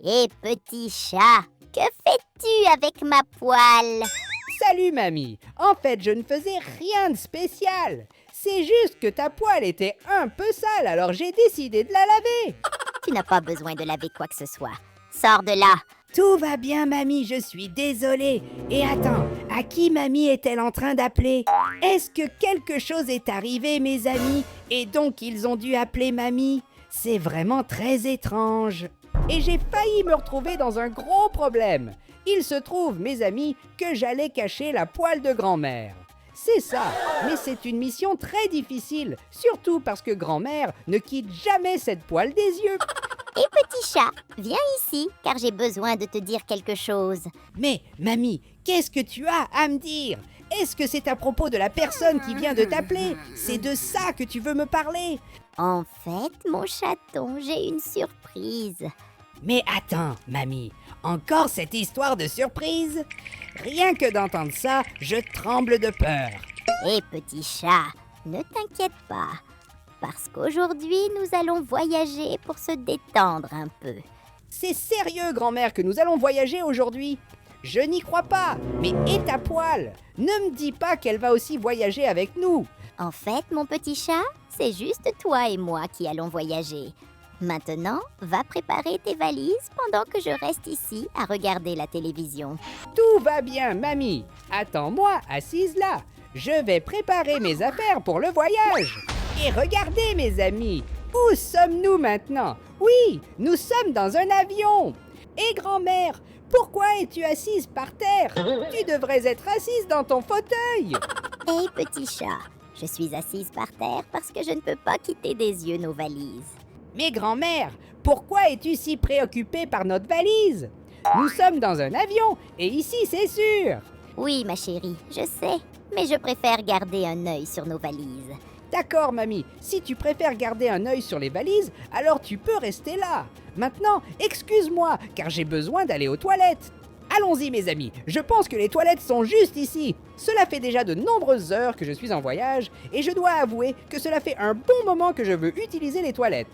Hé petit chat, que fais-tu avec ma poêle? Salut mamie, en fait je ne faisais rien de spécial. C'est juste que ta poêle était un peu sale, alors j'ai décidé de la laver. Tu n'as pas besoin de laver quoi que ce soit. Sors de là. Tout va bien mamie, je suis désolée. Et attends, à qui mamie est-elle en train d'appeler? Est-ce que quelque chose est arrivé mes amis et donc ils ont dû appeler mamie? C'est vraiment très étrange. Et j'ai failli me retrouver dans un gros problème. Il se trouve, mes amis, que j'allais cacher la poêle de grand-mère. C'est ça, mais c'est une mission très difficile, surtout parce que grand-mère ne quitte jamais cette poêle des yeux. Hé petit chat, viens ici, car j'ai besoin de te dire quelque chose. Mais, mamie, qu'est-ce que tu as à me dire? Est-ce que c'est à propos de la personne qui vient de t'appeler? C'est de ça que tu veux me parler? En fait, mon chaton, j'ai une surprise. Mais attends, mamie, encore cette histoire de surprise? Rien que d'entendre ça, je tremble de peur. Hé petit chat, ne t'inquiète pas, parce qu'aujourd'hui nous allons voyager pour se détendre un peu. C'est sérieux, grand-mère, que nous allons voyager aujourd'hui? Je n'y crois pas, mais et ta poêle? Ne me dis pas qu'elle va aussi voyager avec nous. En fait, mon petit chat, c'est juste toi et moi qui allons voyager. Maintenant, va préparer tes valises pendant que je reste ici à regarder la télévision. Tout va bien, mamie. Attends-moi, assise là. Je vais préparer mes affaires pour le voyage. Et regardez, mes amis, où sommes-nous maintenant? Oui, nous sommes dans un avion. Et grand-mère, pourquoi es-tu assise par terre? Tu devrais être assise dans ton fauteuil. Hé petit chat, je suis assise par terre parce que je ne peux pas quitter des yeux nos valises. Mais grand-mère, pourquoi es-tu si préoccupée par notre valise? Nous sommes dans un avion, et ici c'est sûr. Oui, ma chérie, je sais, mais je préfère garder un œil sur nos valises. D'accord, mamie, si tu préfères garder un œil sur les valises, alors tu peux rester là. Maintenant, excuse-moi, car j'ai besoin d'aller aux toilettes. Allons-y, mes amis, je pense que les toilettes sont juste ici. Cela fait déjà de nombreuses heures que je suis en voyage, et je dois avouer que cela fait un bon moment que je veux utiliser les toilettes.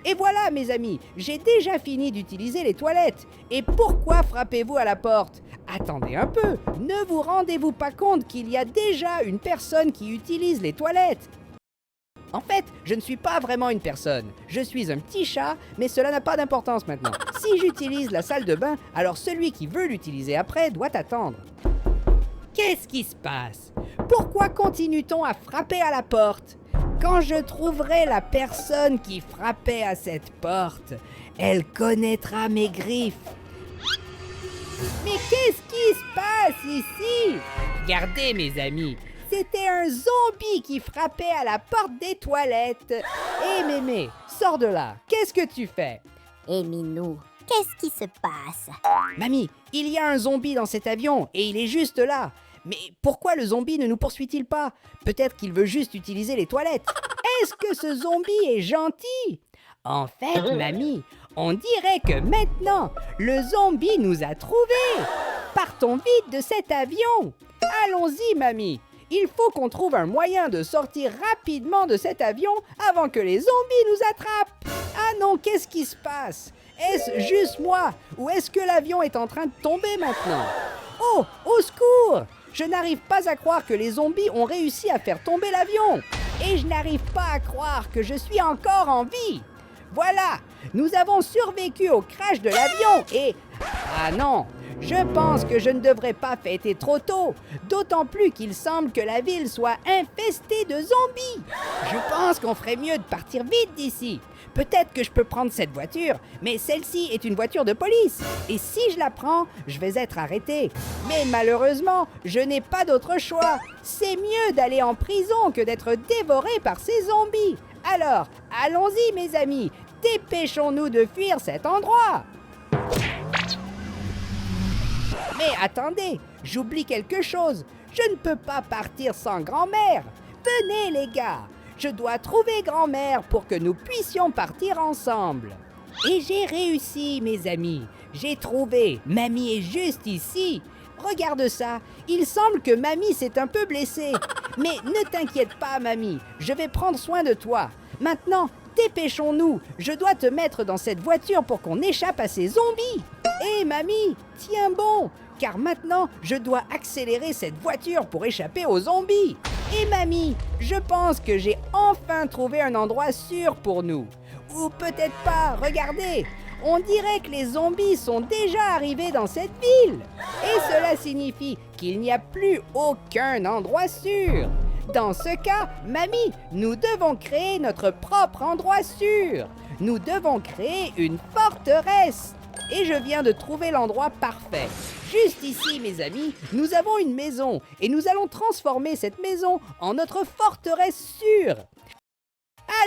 Et voilà, mes amis, j'ai déjà fini d'utiliser les toilettes. Et pourquoi frappez-vous à la porte? Attendez un peu, ne vous rendez-vous pas compte qu'il y a déjà une personne qui utilise les toilettes? En fait, je ne suis pas vraiment une personne. Je suis un petit chat, mais cela n'a pas d'importance maintenant. Si j'utilise la salle de bain, alors celui qui veut l'utiliser après doit attendre. Qu'est-ce qui se passe? Pourquoi continue-t-on à frapper à la porte? Quand je trouverai la personne qui frappait à cette porte, elle connaîtra mes griffes. Mais qu'est-ce qui se passe ici? Regardez mes amis, c'était un zombie qui frappait à la porte des toilettes. Hé mémé, sors de là, qu'est-ce que tu fais? Hé Minou, qu'est-ce qui se passe? Mamie, il y a un zombie dans cet avion et il est juste là. Mais pourquoi le zombie ne nous poursuit-il pas? Peut-être qu'il veut juste utiliser les toilettes. Est-ce que ce zombie est gentil? En fait, mamie, on dirait que maintenant, le zombie nous a trouvés. Partons vite de cet avion. Allons-y, mamie. Il faut qu'on trouve un moyen de sortir rapidement de cet avion avant que les zombies nous attrapent. Ah non, qu'est-ce qui se passe? Est-ce juste moi? Ou est-ce que l'avion est en train de tomber maintenant? Oh, au secours! Je n'arrive pas à croire que les zombies ont réussi à faire tomber l'avion. Et je n'arrive pas à croire que je suis encore en vie. Voilà, nous avons survécu au crash de l'avion et... Ah non, je pense que je ne devrais pas fêter trop tôt, d'autant plus qu'il semble que la ville soit infestée de zombies. Je pense qu'on ferait mieux de partir vite d'ici. Peut-être que je peux prendre cette voiture, mais celle-ci est une voiture de police. Et si je la prends, je vais être arrêté. Mais malheureusement, je n'ai pas d'autre choix. C'est mieux d'aller en prison que d'être dévoré par ces zombies. Alors, allons-y mes amis, dépêchons-nous de fuir cet endroit. Mais attendez, j'oublie quelque chose. Je ne peux pas partir sans grand-mère. Venez les gars, je dois trouver grand-mère pour que nous puissions partir ensemble. Et j'ai réussi mes amis, j'ai trouvé, mamie est juste ici. Regarde ça, il semble que mamie s'est un peu blessée. Mais ne t'inquiète pas mamie, je vais prendre soin de toi. Maintenant, dépêchons-nous. Je dois te mettre dans cette voiture pour qu'on échappe à ces zombies. Hé, mamie, tiens bon, car maintenant, je dois accélérer cette voiture pour échapper aux zombies. Et mamie, je pense que j'ai enfin trouvé un endroit sûr pour nous. Ou peut-être pas, regardez, on dirait que les zombies sont déjà arrivés dans cette ville. Et cela signifie qu'il n'y a plus aucun endroit sûr. Dans ce cas, mamie, nous devons créer notre propre endroit sûr. Nous devons créer une forteresse. Et je viens de trouver l'endroit parfait. Juste ici, mes amis, nous avons une maison et nous allons transformer cette maison en notre forteresse sûre.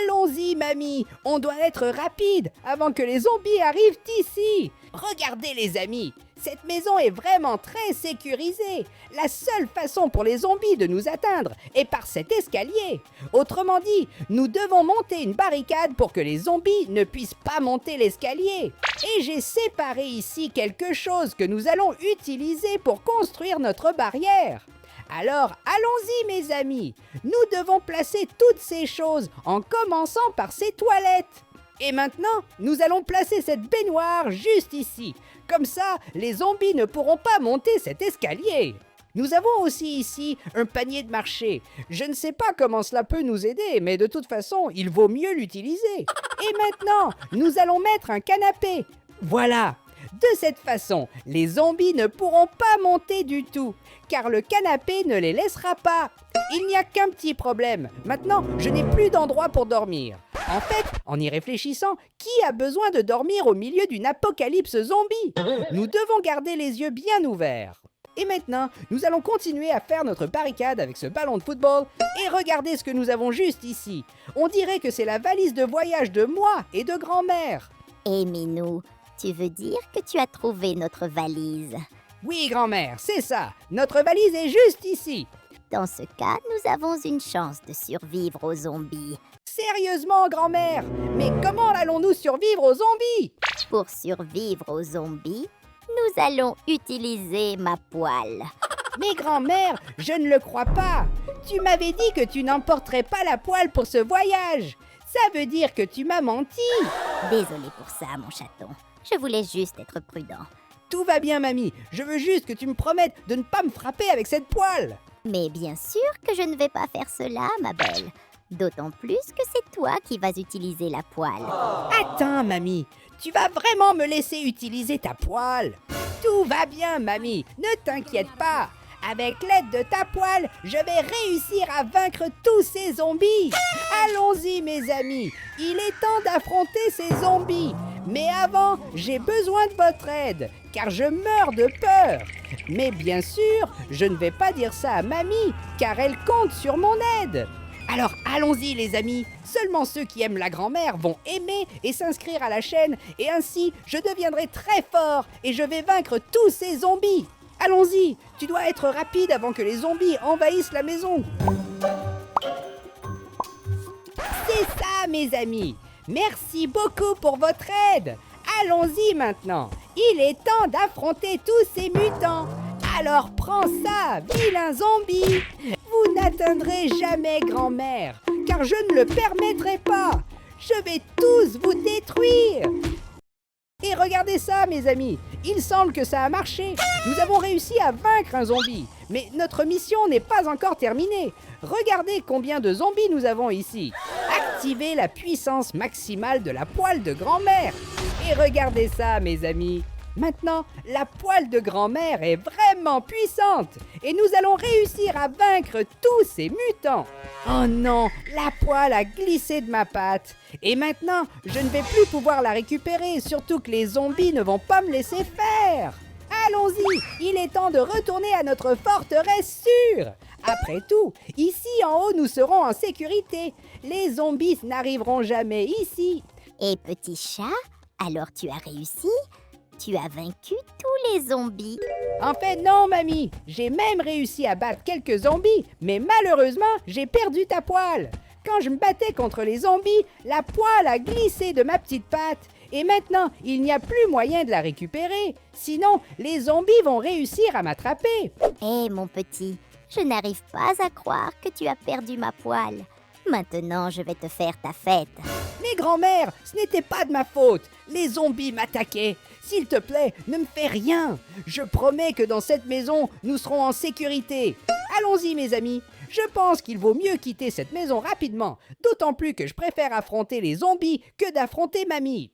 Allons-y, mamie, on doit être rapide avant que les zombies arrivent ici. Regardez, les amis, cette maison est vraiment très sécurisée. La seule façon pour les zombies de nous atteindre est par cet escalier. Autrement dit, nous devons monter une barricade pour que les zombies ne puissent pas monter l'escalier. Et j'ai séparé ici quelque chose que nous allons utiliser pour construire notre barrière. Alors, allons-y, mes amis. Nous devons placer toutes ces choses en commençant par ces toilettes. Et maintenant, nous allons placer cette baignoire juste ici. Comme ça, les zombies ne pourront pas monter cet escalier. Nous avons aussi ici un panier de marché. Je ne sais pas comment cela peut nous aider, mais de toute façon, il vaut mieux l'utiliser. Et maintenant, nous allons mettre un canapé. Voilà. De cette façon, les zombies ne pourront pas monter du tout, car le canapé ne les laissera pas. Il n'y a qu'un petit problème. Maintenant, je n'ai plus d'endroit pour dormir. En fait, en y réfléchissant, qui a besoin de dormir au milieu d'une apocalypse zombie? Nous devons garder les yeux bien ouverts. Et maintenant, nous allons continuer à faire notre barricade avec ce ballon de football et regardez ce que nous avons juste ici. On dirait que c'est la valise de voyage de moi et de grand-mère. Et Minou, tu veux dire que tu as trouvé notre valise? Oui, grand-mère, c'est ça. Notre valise est juste ici. Dans ce cas, nous avons une chance de survivre aux zombies. Sérieusement, grand-mère, mais comment allons-nous survivre aux zombies? Pour survivre aux zombies, nous allons utiliser ma poêle. Mais grand-mère, je ne le crois pas. Tu m'avais dit que tu n'emporterais pas la poêle pour ce voyage. Ça veut dire que tu m'as menti. Désolée pour ça, mon chaton. Je voulais juste être prudent. Tout va bien, mamie. Je veux juste que tu me promettes de ne pas me frapper avec cette poêle. Mais bien sûr que je ne vais pas faire cela, ma belle. D'autant plus que c'est toi qui vas utiliser la poêle. Attends, mamie. Tu vas vraiment me laisser utiliser ta poêle? Tout va bien, mamie. Ne t'inquiète pas. Avec l'aide de ta poêle, je vais réussir à vaincre tous ces zombies. Allons-y, mes amis. Il est temps d'affronter ces zombies. Mais avant, j'ai besoin de votre aide, car je meurs de peur. Mais bien sûr, je ne vais pas dire ça à mamie, car elle compte sur mon aide. Alors allons-y, les amis. Seulement ceux qui aiment la grand-mère vont aimer et s'inscrire à la chaîne, et ainsi, je deviendrai très fort et je vais vaincre tous ces zombies. Allons-y, tu dois être rapide avant que les zombies envahissent la maison. C'est ça, mes amis. Merci beaucoup pour votre aide. Allons-y maintenant. Il est temps d'affronter tous ces mutants. Alors prends ça, vilain zombie. Vous n'atteindrez jamais grand-mère, car je ne le permettrai pas. Je vais tous vous détruire. Et regardez ça, mes amis. Il semble que ça a marché. Nous avons réussi à vaincre un zombie. Mais notre mission n'est pas encore terminée. Regardez combien de zombies nous avons ici. Activez la puissance maximale de la poêle de grand-mère. Et regardez ça, mes amis. Maintenant, la poêle de grand-mère est vraiment puissante. Et nous allons réussir à vaincre tous ces mutants. Oh non, la poêle a glissé de ma patte. Et maintenant, je ne vais plus pouvoir la récupérer, surtout que les zombies ne vont pas me laisser faire. Allons-y, il est temps de retourner à notre forteresse sûre. Après tout, ici en haut, nous serons en sécurité. Les zombies n'arriveront jamais ici. Et petit chat, alors tu as réussi? Tu as vaincu tous les zombies. En fait, non, mamie. J'ai même réussi à battre quelques zombies, mais malheureusement, j'ai perdu ta poêle. Quand je me battais contre les zombies, la poêle a glissé de ma petite patte. Et maintenant, il n'y a plus moyen de la récupérer. Sinon, les zombies vont réussir à m'attraper. Mon petit, je n'arrive pas à croire que tu as perdu ma poêle. Maintenant, je vais te faire ta fête. Mais grand-mère, ce n'était pas de ma faute. Les zombies m'attaquaient. S'il te plaît, ne me fais rien. Je promets que dans cette maison, nous serons en sécurité. Allons-y, mes amis. Je pense qu'il vaut mieux quitter cette maison rapidement. D'autant plus que je préfère affronter les zombies que d'affronter mamie.